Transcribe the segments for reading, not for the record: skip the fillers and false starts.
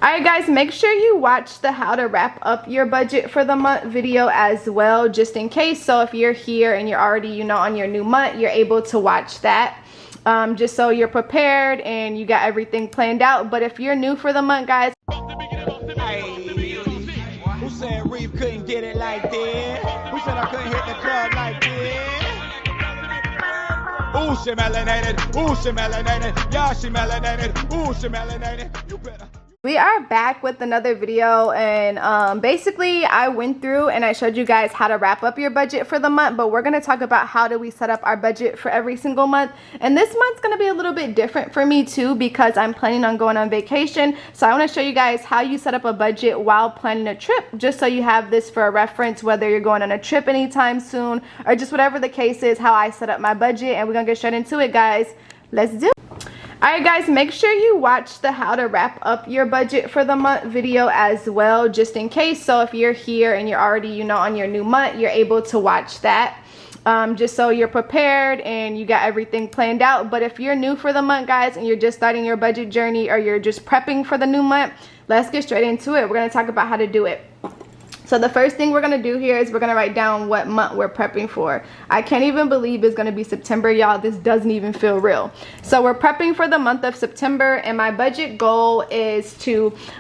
Alright guys, make sure you watch the how to wrap up your budget for the month video as well, just in case. So if you're here and you're already, on your new month, you're able to watch that. Just so you're prepared and you got everything planned out. But if you're new for the month, guys, who said Reeve couldn't get it like that? Who said I couldn't hit the club like that? Ooh, she melanated. Ooh, she melanated. Yeah, she melanated. Ooh, she melanated. You better. we are back with another video, and basically I went through and I showed you guys how to wrap up your budget for the month, but we're going to talk about how do we set up our budget for every single month. And this month's going to be a little bit different for me too, because I'm planning on going on vacation. So I want to show you guys how you set up a budget while planning a trip, just so you have this for a reference, whether you're going on a trip anytime soon or just whatever the case is, how I set up my budget. And we're going to get straight into it, guys. Let's do it. Alright guys, make sure you watch the how to wrap up your budget for the month video as well, just in case. So if you're here and you're already, on your new month, you're able to watch that. Just so you're prepared and you got everything planned out. But if you're new for the month, guys, and you're just starting your budget journey, or you're just prepping for the new month, let's get straight into it. We're going to talk about how to do it. So the first thing we're going to do here is we're going to write down what month we're prepping for. I can't even believe it's going to be September, y'all. This doesn't even feel real. So we're prepping for the month of September, and my budget goal is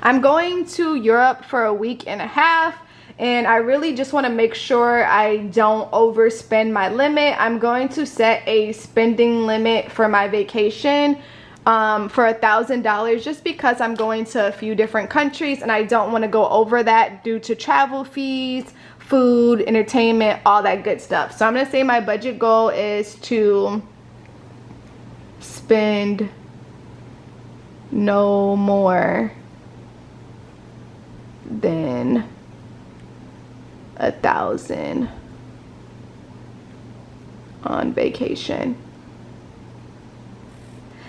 I'm going to Europe for a week and a half, and I really just want to make sure I don't overspend my limit. I'm going to set a spending limit for my vacation for $1,000, just because I'm going to a few different countries and I don't want to go over that due to travel fees, food, entertainment, all that good stuff. So I'm going to say my budget goal is to spend no more than $1,000 on vacation.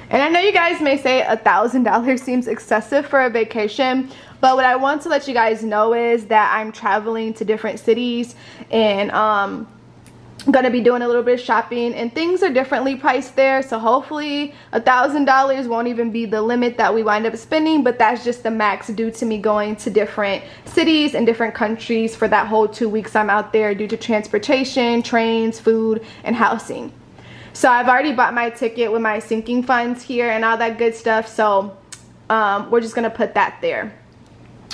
And I know you guys may say $1,000 seems excessive for a vacation, but what I want to let you guys know is that I'm traveling to different cities, and I'm gonna be doing a little bit of shopping, and things are differently priced there. So hopefully $1,000 won't even be the limit that we wind up spending, but that's just the max due to me going to different cities and different countries for that whole 2 weeks I'm out there, due to transportation, trains, food, and housing. So I've already bought my ticket with my sinking funds here and all that good stuff. So we're just going to put that there.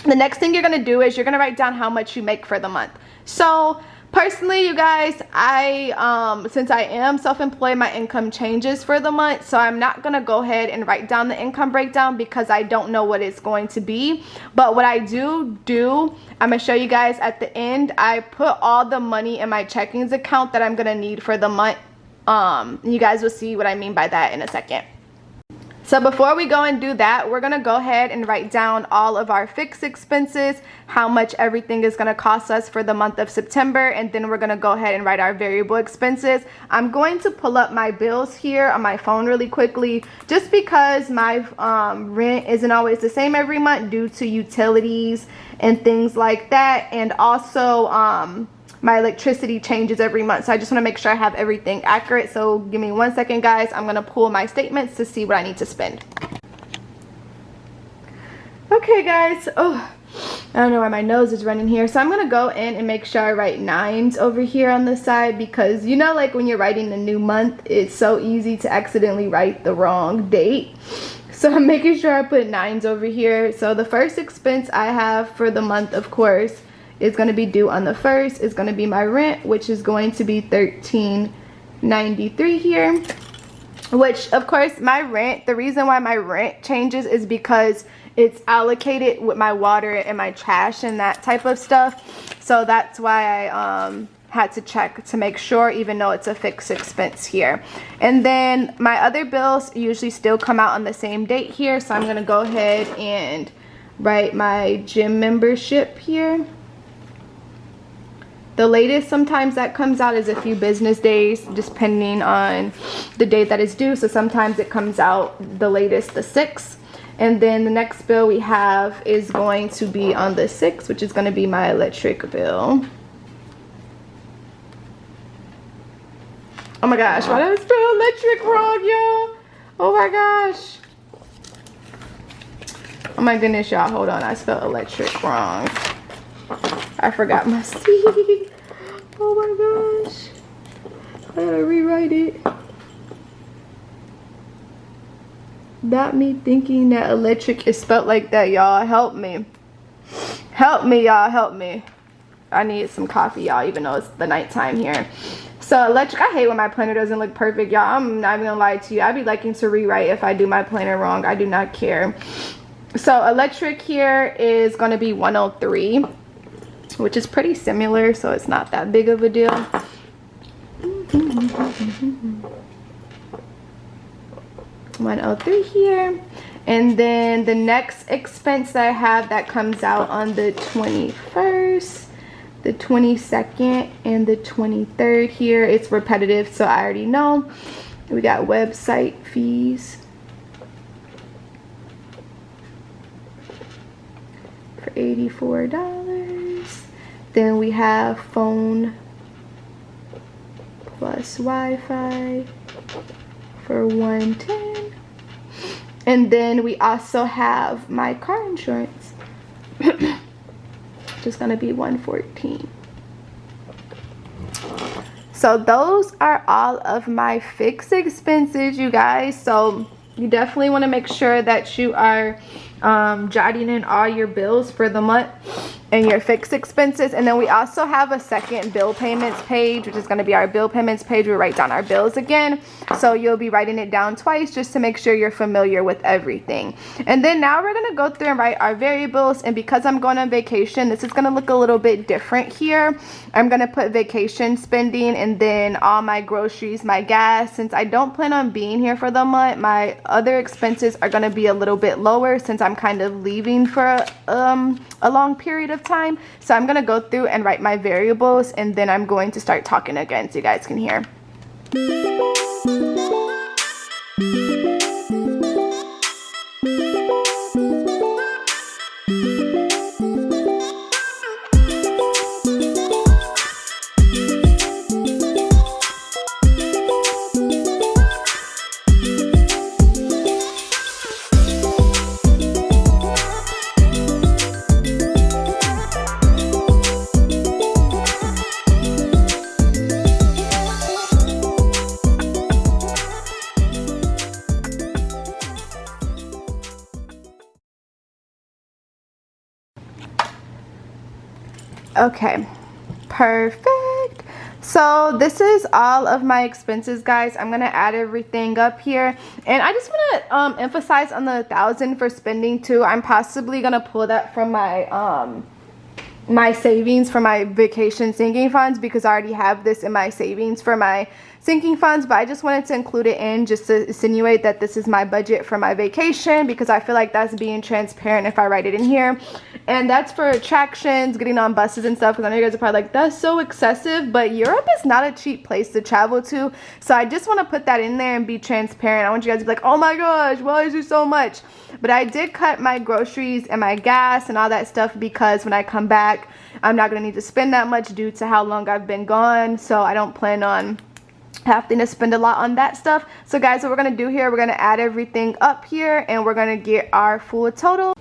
The next thing you're going to do is you're going to write down how much you make for the month. So personally, you guys, since I am self-employed, my income changes for the month. So I'm not going to go ahead and write down the income breakdown because I don't know what it's going to be. But what I do, I'm going to show you guys at the end. I put all the money in my checkings account that I'm going to need for the month. You guys will see what I mean by that in a second. So before we go and do that, we're going to go ahead and write down all of our fixed expenses, how much everything is going to cost us for the month of September, and then we're going to go ahead and write our variable expenses. I'm going to pull up my bills here on my phone really quickly, just because my rent isn't always the same every month due to utilities and things like that, and also my electricity changes every month. So I just want to make sure I have everything accurate. So give me 1 second, guys. I'm going to pull my statements to see what I need to spend. Okay, guys. Oh, I don't know why my nose is running here. So I'm going to go in and make sure I write 9s over here on the side, because like when you're writing the new month, it's so easy to accidentally write the wrong date. So I'm making sure I put 9s over here. So the first expense I have for the month, of course, is going to be due on the 1st. Is going to be my rent, which is going to be $13.93 here, which of course my rent, the reason why my rent changes is because it's allocated with my water and my trash and that type of stuff. So that's why I had to check to make sure, even though it's a fixed expense here. And then my other bills usually still come out on the same date here, so I'm going to go ahead and write my gym membership here. The latest sometimes that comes out is a few business days, depending on the date that is due. So sometimes it comes out the latest, the 6th. And then the next bill we have is going to be on the 6th, which is going to be my electric bill. Oh my gosh, why did I spell electric wrong, y'all? Oh my gosh. Oh my goodness, y'all, hold on, I spelled electric wrong. I forgot my C. Oh my gosh, I gotta rewrite it. Not me thinking that electric is spelled like that, y'all. Help me. Help me, y'all, help me. I need some coffee, y'all, even though it's the nighttime here. So electric, I hate when my planner doesn't look perfect, y'all. I'm not even gonna lie to you. I be liking to rewrite if I do my planner wrong. I do not care. So electric here is gonna be 103, which is pretty similar, so it's not that big of a deal. 103 here. And then the next expense that I have that comes out on the 21st, the 22nd, and the 23rd here. It's repetitive, so I already know. We got website fees for $84. Then we have phone plus Wi-Fi for $110. And then we also have my car insurance, which is gonna be $114. So those are all of my fixed expenses, you guys. So you definitely want to make sure that you are jotting in all your bills for the month and your fixed expenses. And then we also have a second bill payments page, which is going to be our bill payments page. We write down our bills again, so you'll be writing it down twice just to make sure you're familiar with everything. And then now we're going to go through and write our variables. And because I'm going on vacation, this is going to look a little bit different here. I'm going to put vacation spending and then all my groceries, my gas. Since I don't plan on being here for the month, my other expenses are going to be a little bit lower since I'm kind of leaving for a long period of time. So I'm going to go through and write my variables, and then I'm going to start talking again so you guys can hear. Okay, perfect. So this is all of my expenses, guys. I'm gonna add everything up here, and I just want to emphasize on the 1,000 for spending too. I'm possibly gonna pull that from my my savings for my vacation sinking funds, because I already have this in my savings for my sinking funds, but I just wanted to include it in just to insinuate that this is my budget for my vacation, because I feel like that's being transparent if I write it in here. And that's for attractions, getting on buses and stuff, because I know you guys are probably like, that's so excessive, but Europe is not a cheap place to travel to. So I just want to put that in there and be transparent. I want you guys to be like, oh my gosh, why is it so much? But I did cut my groceries and my gas and all that stuff, because when I come back, I'm not going to need to spend that much due to how long I've been gone. So I don't plan on having to spend a lot on that stuff. So guys, what we're going to do here, we're going to add everything up here, and we're going to get our full total.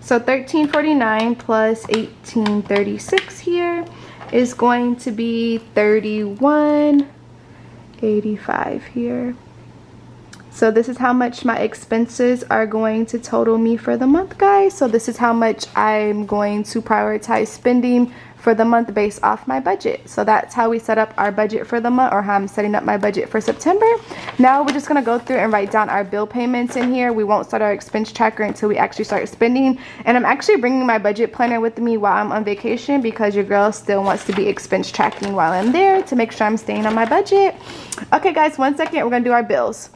So $13.49 plus $18.36 here is going to be $31.85 here. So this is how much my expenses are going to total me for the month, guys. So this is how much I'm going to prioritize spending for the month based off my budget. So that's how we set up our budget for the month, or how I'm setting up my budget for September. Now we're just gonna go through and write down our bill payments in here. We won't start our expense tracker until we actually start spending. And I'm actually bringing my budget planner with me while I'm on vacation, because your girl still wants to be expense tracking while I'm there to make sure I'm staying on my budget. Okay guys, 1 second, we're gonna do our bills.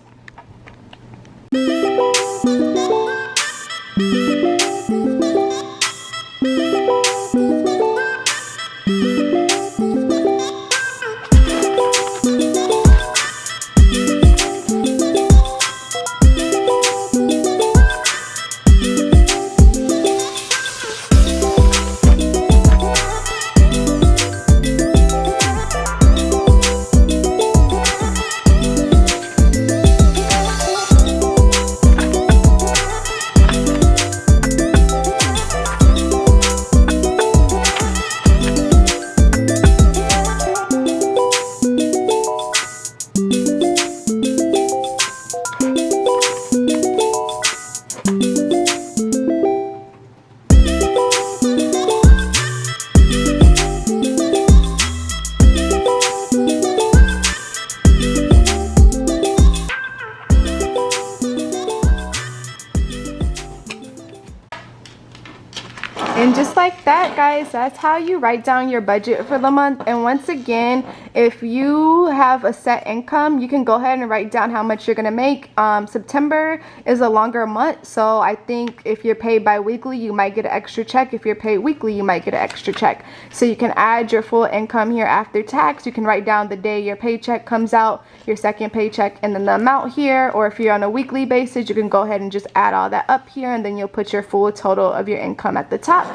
And just like that, guys, that's how you write down your budget for the month. And once again, if you have a set income, you can go ahead and write down how much you're gonna make. September is a longer month, so I think if you're paid bi-weekly, you might get an extra check. If you're paid weekly, you might get an extra check. So you can add your full income here after tax. You can write down the day your paycheck comes out, your second paycheck, and then the amount here. Or if you're on a weekly basis, you can go ahead and just add all that up here, and then you'll put your full total of your income at the top.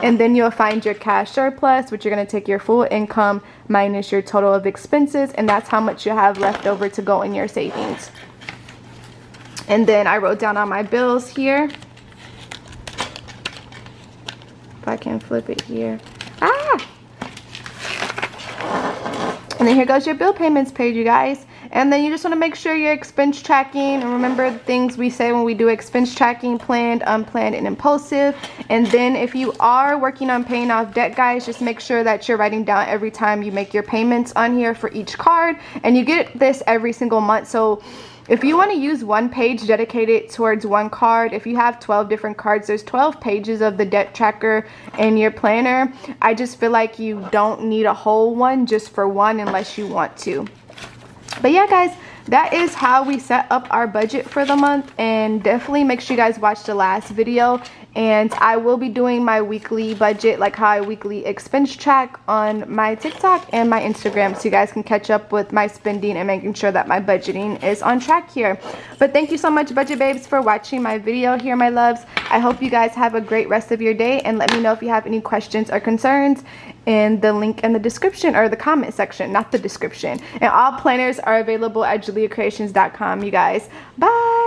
And then you'll find your cash surplus, which you're going to take your full income minus your total of expenses, and that's how much you have left over to go in your savings. And then I wrote down all my bills here. If I can flip it here. And then here goes your bill payments page, you guys. And then you just want to make sure you're expense tracking, and remember the things we say when we do expense tracking: planned, unplanned, and impulsive. And then if you are working on paying off debt, guys, just make sure that you're writing down every time you make your payments on here for each card, and you get this every single month. So if you want to use one page dedicated towards one card, if you have 12 different cards, there's 12 pages of the debt tracker in your planner. I just feel like you don't need a whole one just for one unless you want to. But yeah, guys, that is how we set up our budget for the month. And definitely make sure you guys watch the last video, and I will be doing my weekly budget, like how I weekly expense track, on my TikTok and my Instagram, so you guys can catch up with my spending and making sure that my budgeting is on track here. But thank you so much, budget babes, for watching my video here, my loves. I hope you guys have a great rest of your day, and let me know if you have any questions or concerns in the link in the description, or the comment section, not the description. And all planners are available at Jaliyah.Kreationz.com, you guys. Bye.